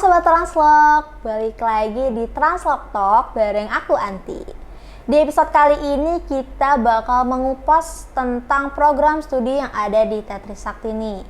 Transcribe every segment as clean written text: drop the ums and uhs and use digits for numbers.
Sobat Translog, balik lagi di Translog Talk bareng aku Anti. Di episode kali ini kita bakal mengupas tentang program studi yang ada di Trisakti nih.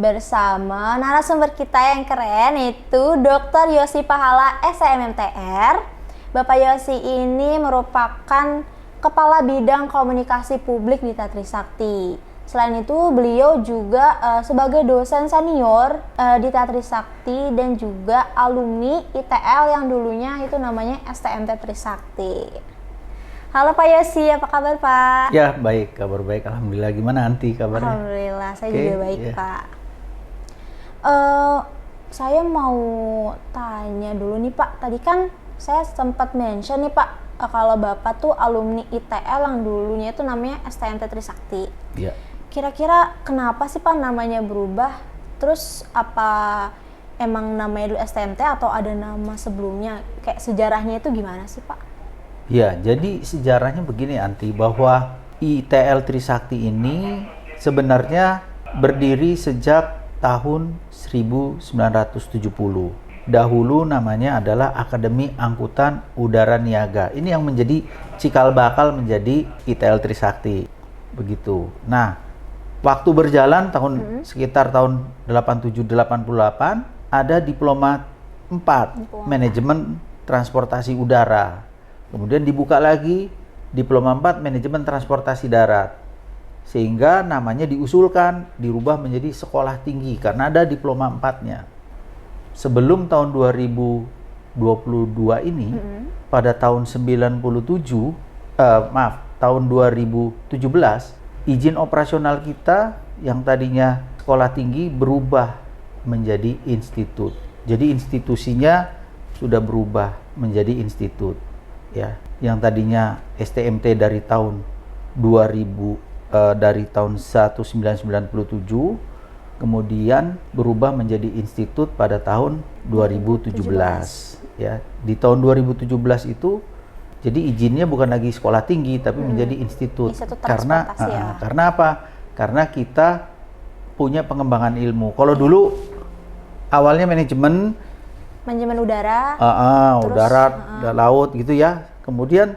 Bersama narasumber kita yang keren yaitu Dr. Yosi Pahala SMMTR. Bapak Yosi ini merupakan Kepala Bidang Komunikasi Publik di Trisakti. Selain itu, beliau juga sebagai dosen senior di Trisakti dan juga alumni ITL yang dulunya itu namanya STMT Trisakti. Halo Pak Yosi, apa kabar Pak? Ya, baik, kabar baik. Alhamdulillah. Gimana Anti kabarnya? Alhamdulillah, saya juga baik Pak. Saya mau tanya dulu nih Pak, tadi kan saya sempat mention nih Pak, kalau Bapak tuh alumni ITL yang dulunya itu namanya STMT Trisakti. Iya. Kira-kira kenapa sih Pak namanya berubah? Terus apa emang namanya dulu STMT atau ada nama sebelumnya? Kayak sejarahnya itu gimana sih Pak? Ya, jadi sejarahnya begini Anti, bahwa ITL Trisakti ini sebenarnya berdiri sejak tahun 1970. Dahulu namanya adalah Akademi Angkutan Udara Niaga. Ini yang menjadi cikal bakal menjadi ITL Trisakti. Begitu. Nah, waktu berjalan sekitar tahun 87-88 ada diploma 4 manajemen transportasi udara. Kemudian dibuka lagi diploma 4 manajemen transportasi darat. Sehingga namanya diusulkan dirubah menjadi sekolah tinggi karena ada diploma 4-nya. Sebelum tahun 2022 ini pada tahun tahun 2017 izin operasional kita yang tadinya sekolah tinggi berubah menjadi institut. Jadi institusinya sudah berubah menjadi institut. Ya, yang tadinya STMT dari tahun 1997, kemudian berubah menjadi institut pada tahun 2017. Ya, di tahun 2017 itu jadi izinnya bukan lagi sekolah tinggi tapi menjadi institut. Karena apa? Karena kita punya pengembangan ilmu. Kalau dulu awalnya manajemen udara, laut gitu ya. Kemudian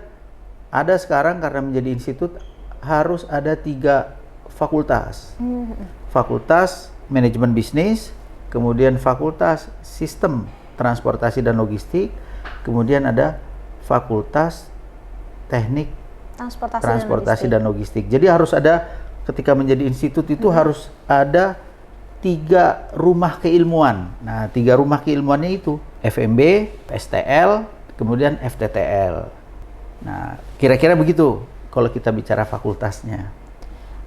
ada sekarang karena menjadi institut harus ada 3 fakultas. Fakultas manajemen bisnis, kemudian fakultas sistem transportasi dan logistik, kemudian ada Fakultas Teknik Transportasi dan Logistik. Jadi harus ada, ketika menjadi institut itu harus ada 3 rumah keilmuan. Nah, 3 rumah keilmuannya itu FMB, STL, kemudian FTTL. Nah, kira-kira begitu kalau kita bicara fakultasnya.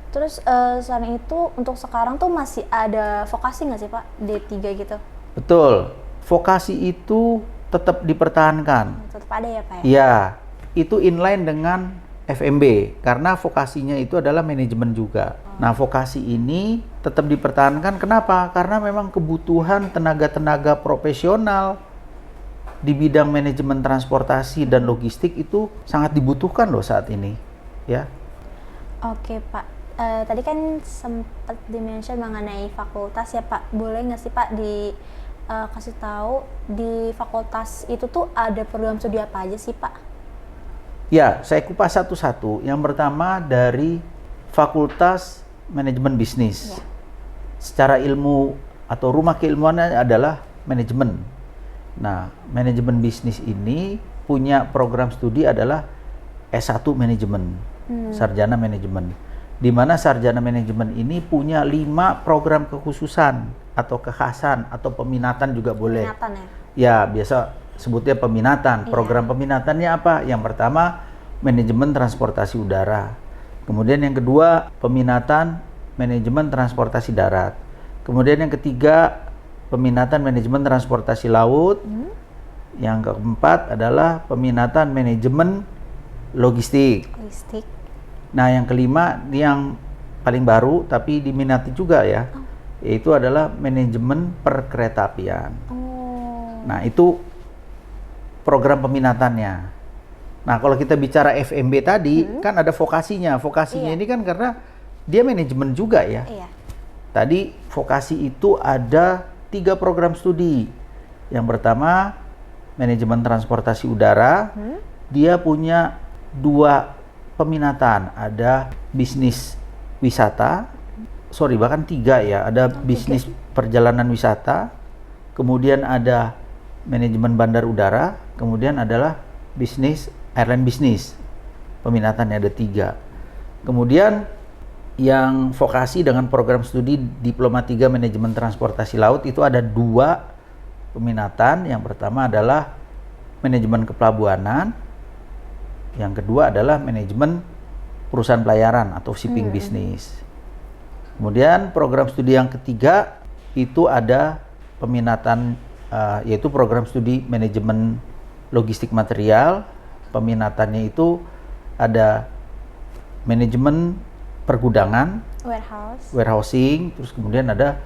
Terus selain itu untuk sekarang tuh masih ada vokasi nggak sih Pak? D3 gitu? Betul. Vokasi itu tetap dipertahankan. Tetap ada ya Pak ya? Ya, itu inline dengan FMB karena vokasinya itu adalah manajemen juga. Nah, vokasi ini tetap dipertahankan. Kenapa? Karena memang kebutuhan tenaga-tenaga profesional di bidang manajemen transportasi dan logistik itu sangat dibutuhkan loh saat ini. Ya. Oke Pak. Tadi kan sempat di-mention mengenai fakultas ya Pak. Boleh nggak sih Pak kasih tahu di fakultas itu tuh ada program studi apa aja sih Pak? Ya, saya kupas satu-satu. Yang pertama dari Fakultas Manajemen Bisnis. Ya. Secara ilmu atau rumah keilmuannya adalah manajemen. Nah, manajemen bisnis ini punya program studi adalah S1 manajemen, sarjana manajemen. Di mana sarjana manajemen ini punya 5 program kekhususan atau kekhasan atau peminatan juga boleh. Peminatan ya? Ya, biasa sebutnya peminatan. Program peminatannya apa? Yang pertama, manajemen transportasi udara. Kemudian yang kedua, peminatan manajemen transportasi darat. Kemudian yang ketiga, peminatan manajemen transportasi laut. Yang keempat adalah peminatan manajemen logistik. Nah, yang kelima, yang paling baru tapi diminati juga ya. Yaitu adalah manajemen perkeretaapian. Nah, itu program peminatannya. Nah, kalau kita bicara FMB tadi, kan ada vokasinya. Vokasinya ini kan karena dia manajemen juga ya. Tadi vokasi itu ada 3 program studi. Yang pertama, manajemen transportasi udara. Dia punya 2 peminatan. Ada bisnis wisata, bahkan 3 ya. Ada bisnis perjalanan wisata, kemudian ada manajemen bandar udara, kemudian adalah bisnis airline bisnis. Peminatannya ada 3. Kemudian yang vokasi dengan program studi Diploma 3 Manajemen Transportasi Laut itu ada 2 peminatan. Yang pertama adalah manajemen kepelabuhanan, yang kedua adalah manajemen perusahaan pelayaran atau shipping business. Kemudian program studi yang ketiga itu ada peminatan yaitu program studi manajemen logistik material. Peminatannya itu ada manajemen pergudangan, warehousing, terus kemudian ada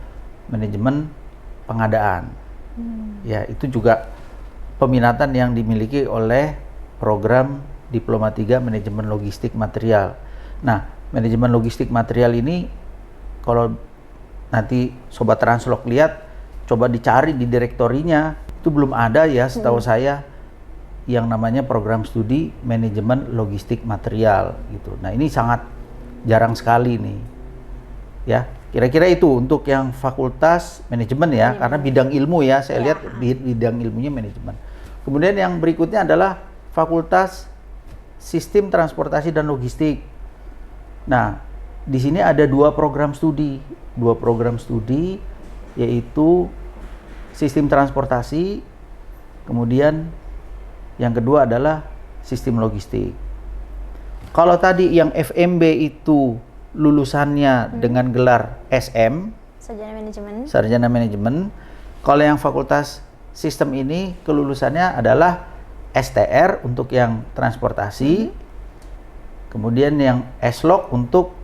manajemen pengadaan. Ya, itu juga peminatan yang dimiliki oleh program Diploma 3 Manajemen Logistik Material. Nah, manajemen logistik material ini kalau nanti Sobat Translog lihat, coba dicari di direktorinya, itu belum ada ya setahu saya yang namanya program studi manajemen logistik material gitu. Nah, ini sangat jarang sekali nih. Ya, kira-kira itu untuk yang fakultas manajemen ya, karena bidang ilmu ya, saya lihat bidang ilmunya manajemen. Kemudian yang berikutnya adalah fakultas sistem transportasi dan logistik. Nah, di sini ada 2 program studi. 2 program studi yaitu sistem transportasi, kemudian yang kedua adalah sistem logistik. Kalau tadi yang FMB itu lulusannya dengan gelar SM, Sarjana Manajemen. Kalau yang fakultas sistem ini kelulusannya adalah STR untuk yang transportasi, kemudian yang SLOG untuk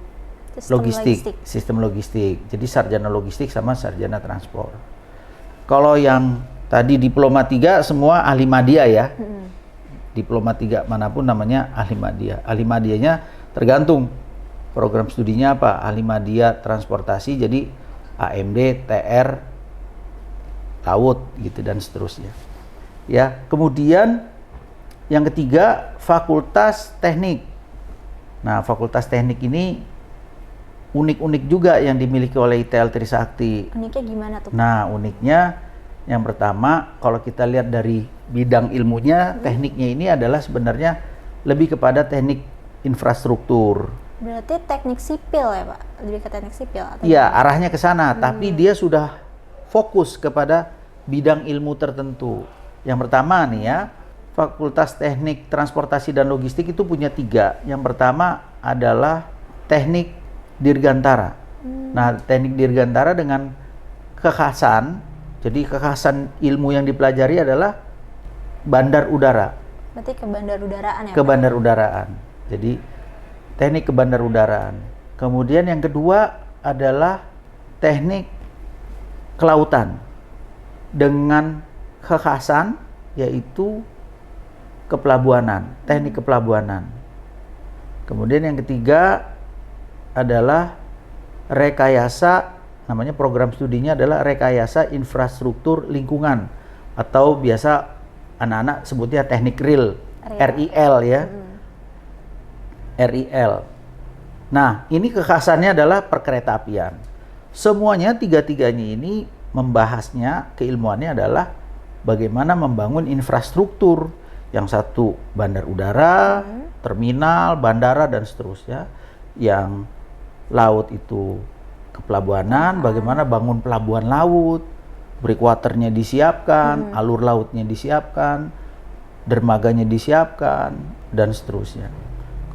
sistem logistik. Jadi sarjana logistik sama sarjana transport. Kalau yang tadi Diploma 3 semua ahli madya ya. Diploma 3 manapun namanya ahli madya. Ahli madyanya tergantung program studinya apa. Ahli madya transportasi jadi AMD, TR, laut gitu dan seterusnya. Ya, kemudian yang ketiga fakultas teknik. Nah, fakultas teknik ini unik-unik juga yang dimiliki oleh ITL Trisakti. Uniknya gimana tuh? Nah, uniknya yang pertama, kalau kita lihat dari bidang ilmunya, tekniknya ini adalah sebenarnya lebih kepada teknik infrastruktur. Berarti teknik sipil ya Pak? Lebih ke teknik sipil? Iya, arahnya ke sana, tapi dia sudah fokus kepada bidang ilmu tertentu. Yang pertama nih ya, Fakultas Teknik Transportasi dan Logistik itu punya 3. Yang pertama adalah teknik dirgantara. Nah, teknik dirgantara dengan kekhasan, jadi kekhasan ilmu yang dipelajari adalah bandar udara. Berarti ke bandar udaraan ya? Ke bandar udaraan. Jadi teknik ke bandar udaraan. Kemudian yang kedua adalah teknik kelautan dengan kekhasan yaitu kepelabuhanan, teknik kepelabuhanan. Kemudian yang ketiga adalah rekayasa, namanya program studinya adalah rekayasa infrastruktur lingkungan atau biasa anak-anak sebutnya teknik RIL, RIL ya. RIL. Nah, ini kekhasannya adalah perkeretaapian. Semuanya tiga-tiganya ini membahasnya, keilmuannya adalah bagaimana membangun infrastruktur. Yang satu bandar udara, terminal, bandara dan seterusnya. Yang laut itu kepelabuhanan, bagaimana bangun pelabuhan laut, breakwaternya disiapkan, alur lautnya disiapkan, dermaganya disiapkan, dan seterusnya.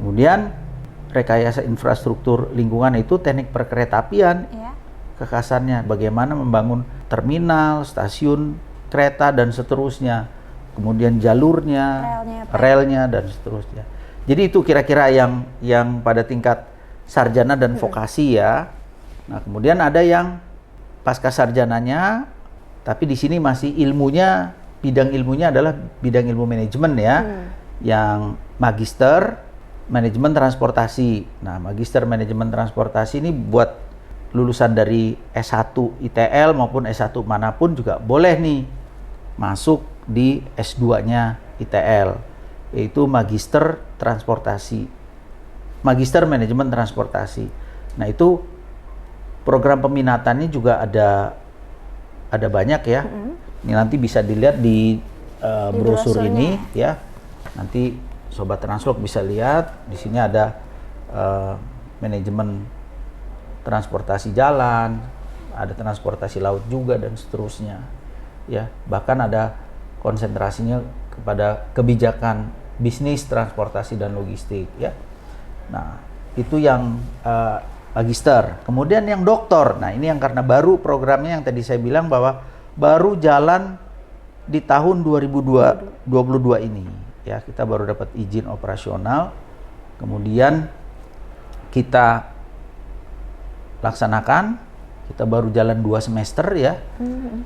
Kemudian rekayasa infrastruktur lingkungan itu teknik perkeretaapian, kekhasannya bagaimana membangun terminal, stasiun kereta dan seterusnya, kemudian jalurnya, relnya dan seterusnya. Jadi itu kira-kira yang pada tingkat sarjana dan vokasi ya. Nah, kemudian ada yang pasca sarjananya, tapi di sini masih ilmunya, bidang ilmunya adalah bidang ilmu manajemen ya. Yang magister manajemen transportasi. Nah, magister manajemen transportasi ini buat lulusan dari S1 ITL maupun S1 manapun juga boleh nih masuk di S2-nya ITL, yaitu Magister Transportasi, Magister Manajemen Transportasi. Nah, itu program peminatannya juga ada banyak ya. Ini nanti bisa dilihat di brosur ini ya. Nanti Sobat Translog bisa lihat di sini ada manajemen transportasi jalan, ada transportasi laut juga dan seterusnya. Ya, bahkan ada konsentrasinya kepada kebijakan bisnis transportasi dan logistik ya. Nah, itu yang magister. Kemudian yang doktor. Nah, ini yang karena baru programnya yang tadi saya bilang bahwa baru jalan di tahun 2022 ini ya. Kita baru dapat izin operasional. Kemudian kita laksanakan, kita baru jalan 2 semester ya.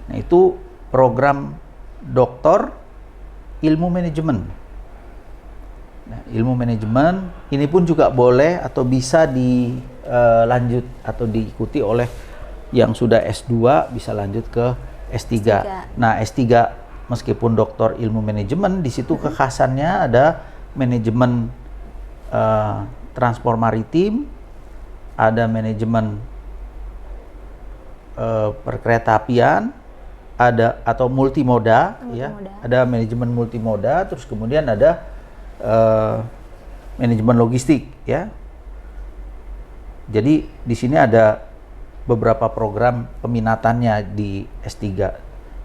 Nah, itu program doktor ilmu manajemen. Nah, ilmu manajemen ini pun juga boleh atau bisa dilanjut atau diikuti oleh yang sudah S2, bisa lanjut ke S3. Nah, S3 meskipun doktor ilmu manajemen, di situ kekhasannya ada manajemen transport maritim, ada manajemen perkeretaapian, ada atau multimoda, ya, ada manajemen multimoda, terus kemudian ada manajemen logistik, ya. Jadi di sini ada beberapa program peminatannya di S3.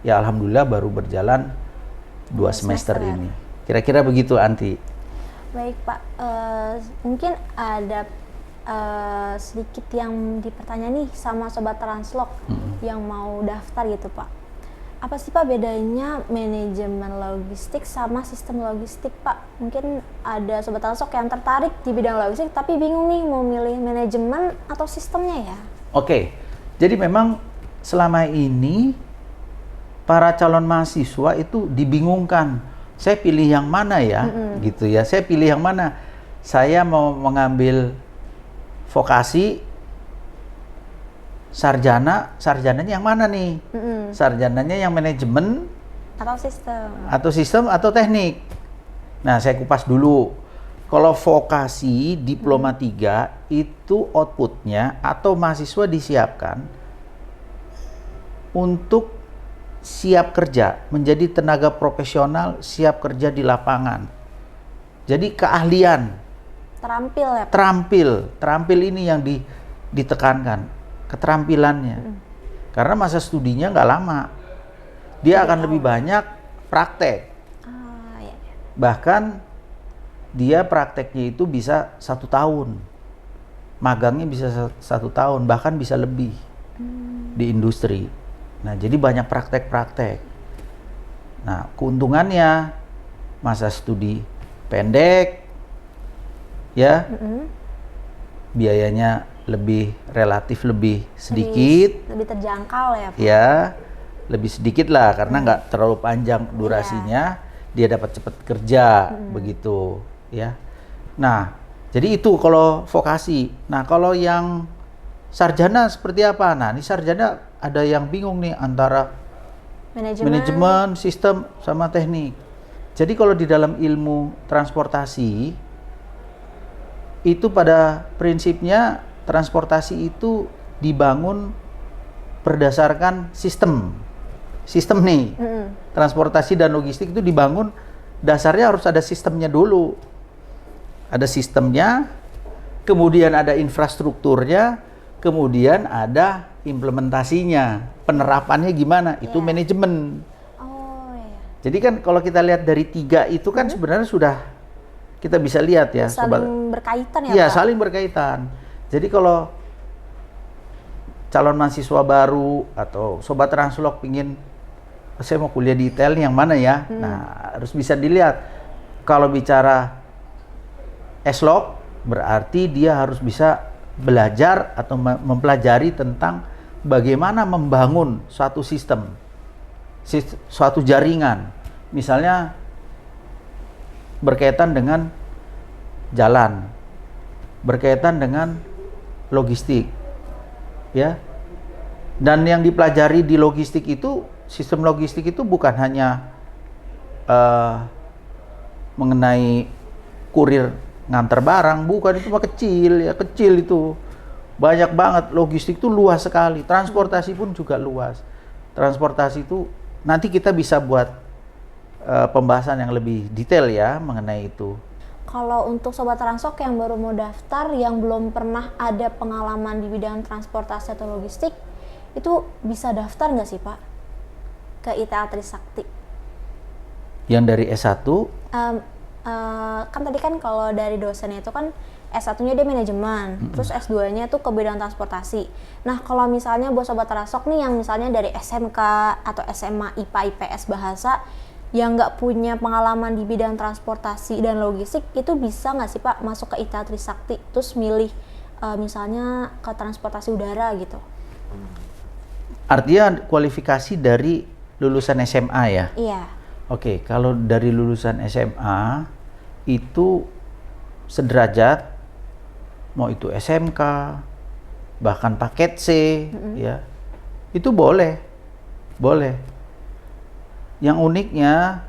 Ya, alhamdulillah baru berjalan 2 semester ini. Kira-kira begitu, Anti. Baik, Pak. Mungkin ada sedikit yang dipertanyaan nih sama Sobat Translog yang mau daftar gitu, Pak. Apa sih, Pak, bedanya manajemen logistik sama sistem logistik, Pak? Mungkin ada Sobat Translog yang tertarik di bidang logistik tapi bingung nih mau milih manajemen atau sistemnya ya? Oke, jadi memang selama ini para calon mahasiswa itu dibingungkan. Saya pilih yang mana ya, gitu ya. Saya pilih yang mana? Saya mau mengambil vokasi sarjananya yang mana nih? Sarjananya yang manajemen atau sistem atau teknik. Nah, saya kupas dulu. Kalau vokasi diploma 3 itu outputnya atau mahasiswa disiapkan untuk siap kerja, menjadi tenaga profesional, siap kerja di lapangan. Jadi keahlian, terampil ya, Pak? Terampil ini yang ditekankan, keterampilannya. Karena masa studinya nggak lama, dia akan lebih banyak praktek. Iya. Bahkan dia prakteknya itu bisa 1 tahun, magangnya bisa 1 tahun, bahkan bisa lebih di industri. Nah, jadi banyak praktek-praktek. Nah, keuntungannya masa studi pendek, ya, biayanya relatif lebih sedikit, lebih terjangkau ya, Pak? Ya, lebih sedikit lah karena nggak terlalu panjang durasinya, dia dapat cepat kerja, begitu, ya. Nah, jadi itu kalau vokasi. Nah, kalau yang sarjana seperti apa? Nah, ini sarjana ada yang bingung nih antara manajemen, sistem, sama teknik. Jadi kalau di dalam ilmu transportasi, itu pada prinsipnya transportasi itu dibangun berdasarkan sistem. Sistem nih, transportasi dan logistik itu dibangun, dasarnya harus ada sistemnya dulu. Ada sistemnya, kemudian ada infrastrukturnya, kemudian ada implementasinya, penerapannya gimana, itu manajemen. Jadi kan kalau kita lihat dari 3 itu kan sebenarnya sudah kita bisa lihat ya, saling berkaitan ya, Iya, Pak? saling berkaitan. Jadi kalau calon mahasiswa baru atau Sobat Translog pingin, saya mau kuliah di ITL yang mana ya? Nah, harus bisa dilihat. Kalau bicara S-Log, berarti dia harus bisa belajar atau mempelajari tentang bagaimana membangun suatu sistem, suatu jaringan. Misalnya berkaitan dengan jalan, berkaitan dengan logistik, ya. Dan yang dipelajari di logistik itu sistem logistik itu bukan hanya mengenai kurir ngantar barang, bukan, itu mah kecil ya, kecil itu. Banyak banget, logistik itu luas sekali. Transportasi pun juga luas. Transportasi itu nanti kita bisa buat pembahasan yang lebih detail ya mengenai itu. Kalau untuk Sobat Transok yang baru mau daftar, yang belum pernah ada pengalaman di bidang transportasi atau logistik, itu bisa daftar nggak sih Pak ke ITA Trisakti? Yang dari S1? Kan tadi kan kalau dari dosen itu kan S1-nya dia manajemen, terus S2-nya tuh ke bidang transportasi. Nah, kalau misalnya buat Sobat Transok nih yang misalnya dari SMK atau SMA IPA IPS bahasa, yang nggak punya pengalaman di bidang transportasi dan logistik, itu bisa nggak sih Pak masuk ke ITA Trisakti terus milih misalnya ke transportasi udara gitu? Artinya kualifikasi dari lulusan SMA ya? Iya. Oke, kalau dari lulusan SMA itu sederajat, mau itu SMK, bahkan paket C, ya, itu boleh. Yang uniknya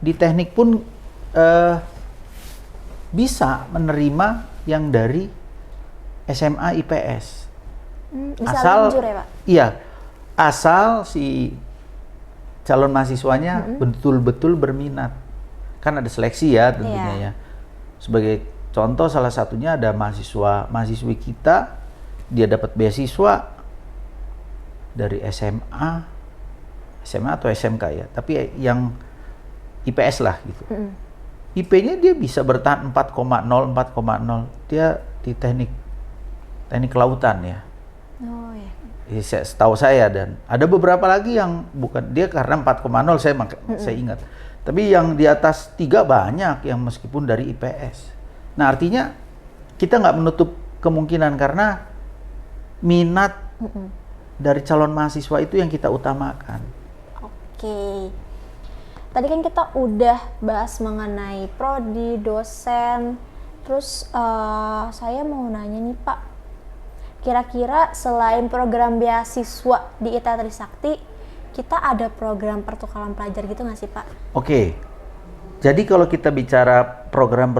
di teknik pun bisa menerima yang dari SMA IPS. Bisa Asal, lanjut ya Pak? iya, asal si calon mahasiswanya betul-betul berminat. Kan ada seleksi ya tentunya ya. Sebagai contoh salah satunya ada mahasiswi kita, dia dapat beasiswa dari SMA atau SMK ya, tapi yang IPS lah gitu. IP-nya dia bisa bertahan 4,0, dia di teknik kelautan ya. Oh ya. Setahu saya, dan ada beberapa lagi yang bukan dia karena 4,0 saya ingat. Tapi yang di atas 3 banyak yang meskipun dari IPS. Nah, artinya kita nggak menutup kemungkinan karena minat dari calon mahasiswa itu yang kita utamakan. Oke. Tadi kan kita udah bahas mengenai prodi, dosen. Terus saya mau nanya nih Pak, kira-kira selain program beasiswa di ITA Trisakti, kita ada program pertukaran pelajar gitu nggak sih Pak? Oke. Jadi kalau kita bicara program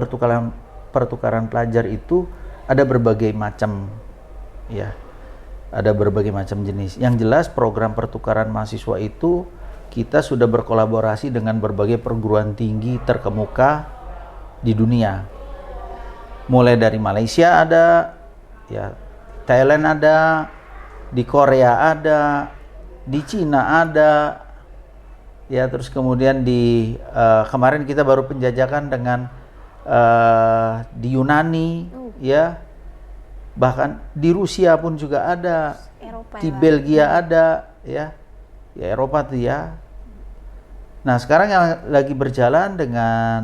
pertukaran pelajar itu ada berbagai macam ya. Ada berbagai macam jenis. Yang jelas program pertukaran mahasiswa itu kita sudah berkolaborasi dengan berbagai perguruan tinggi terkemuka di dunia. Mulai dari Malaysia ada, ya, Thailand ada, di Korea ada, di Cina ada, ya, terus kemudian di kemarin kita baru penjajakan dengan di Yunani, ya, bahkan di Rusia pun juga ada, Eropa di ya, Belgia ada, ya, Eropa tuh ya. Nah, sekarang yang lagi berjalan dengan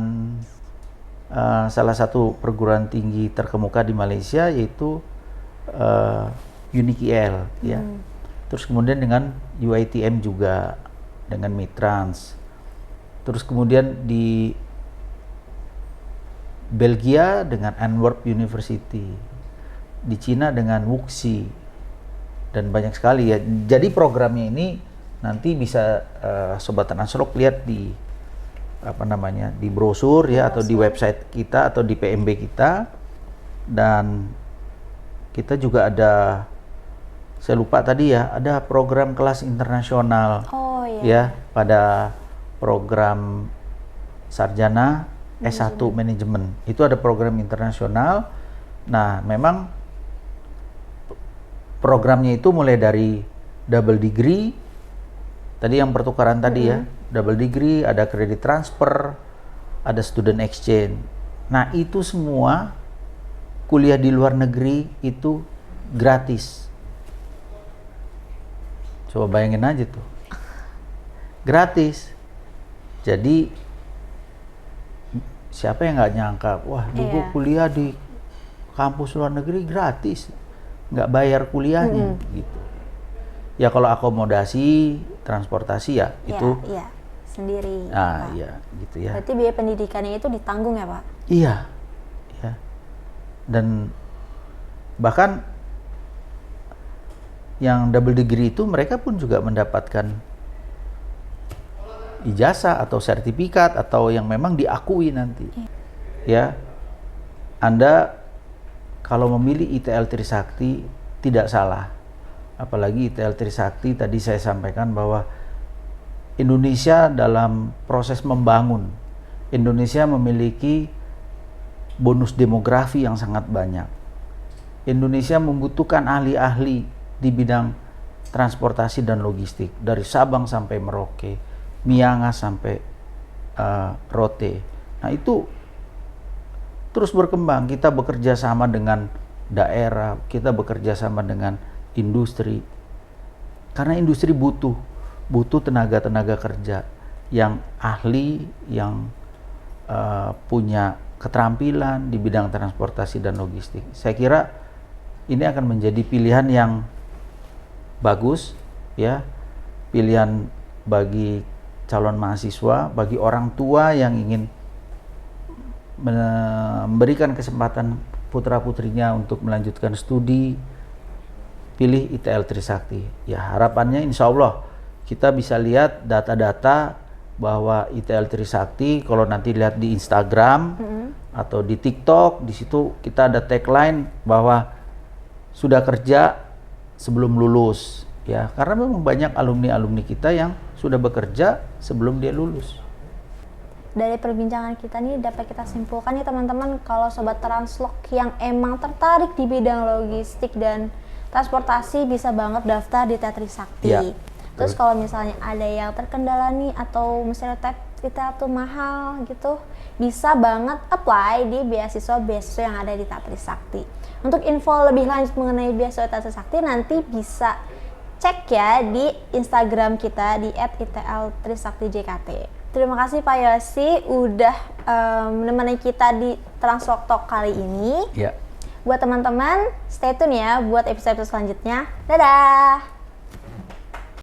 salah satu perguruan tinggi terkemuka di Malaysia yaitu UNIKL, ya. Terus kemudian dengan UiTM juga, dengan Mitrans. Terus kemudian di Belgia dengan Antwerp University, di Cina dengan Wuxi, dan banyak sekali ya. Jadi programnya ini nanti bisa Sobat Translock lihat di di brosur ya, atau di website kita atau di PMB kita. Dan kita juga ada, saya lupa tadi ya, ada program kelas internasional. Oh iya. Ya, pada program sarjana S1 manajemen. Itu ada program internasional. Nah, memang programnya itu mulai dari double degree, tadi yang pertukaran tadi ya, double degree, ada credit transfer, ada student exchange. Nah, itu semua kuliah di luar negeri itu gratis. Coba bayangin aja tuh. Gratis. Jadi siapa yang nggak nyangka, wah dulu kuliah di kampus luar negeri gratis, nggak bayar kuliahnya gitu. Ya kalau akomodasi, transportasi ya itu sendiri. Nah, iya gitu ya. Berarti biaya pendidikannya itu ditanggung ya Pak? Iya, ya. Dan bahkan yang double degree itu mereka pun juga mendapatkan ijazah atau sertifikat atau yang memang diakui nanti. Ya, Anda kalau memilih ITL Trisakti tidak salah. Apalagi ITL Trisakti tadi saya sampaikan bahwa Indonesia dalam proses membangun, Indonesia memiliki bonus demografi yang sangat banyak. Indonesia membutuhkan ahli-ahli di bidang transportasi dan logistik dari Sabang sampai Merauke, Miangas sampai Rote. Nah itu terus berkembang. Kita bekerja sama dengan daerah, kita bekerja sama dengan industri. Karena industri butuh tenaga kerja yang ahli, yang punya keterampilan di bidang transportasi dan logistik. Saya kira ini akan menjadi pilihan yang bagus, ya, pilihan bagi calon mahasiswa, bagi orang tua yang ingin memberikan kesempatan putra-putrinya untuk melanjutkan studi, pilih ITL Trisakti. Ya, harapannya insya Allah kita bisa lihat data-data bahwa ITL Trisakti, kalau nanti lihat di Instagram atau di TikTok, di situ kita ada tagline bahwa sudah kerja sebelum lulus, ya, karena memang banyak alumni kita yang sudah bekerja sebelum dia lulus. Dari perbincangan kita nih dapat kita simpulkan nih teman-teman, kalau sobat Translog yang emang tertarik di bidang logistik dan transportasi bisa banget daftar di Trisakti. Ya, terus kalau misalnya ada yang terkendala nih atau misalnya kita tuh mahal gitu, bisa banget apply di beasiswa yang ada di Trisakti. Untuk info lebih lanjut mengenai beasiswa Trisakti nanti bisa cek ya di Instagram kita di @itltrisaktijkt. Terima kasih Pak Yosi udah menemani kita di Translog Talk kali ini. Ya. Buat teman-teman, stay tune ya buat episode selanjutnya. Dadah!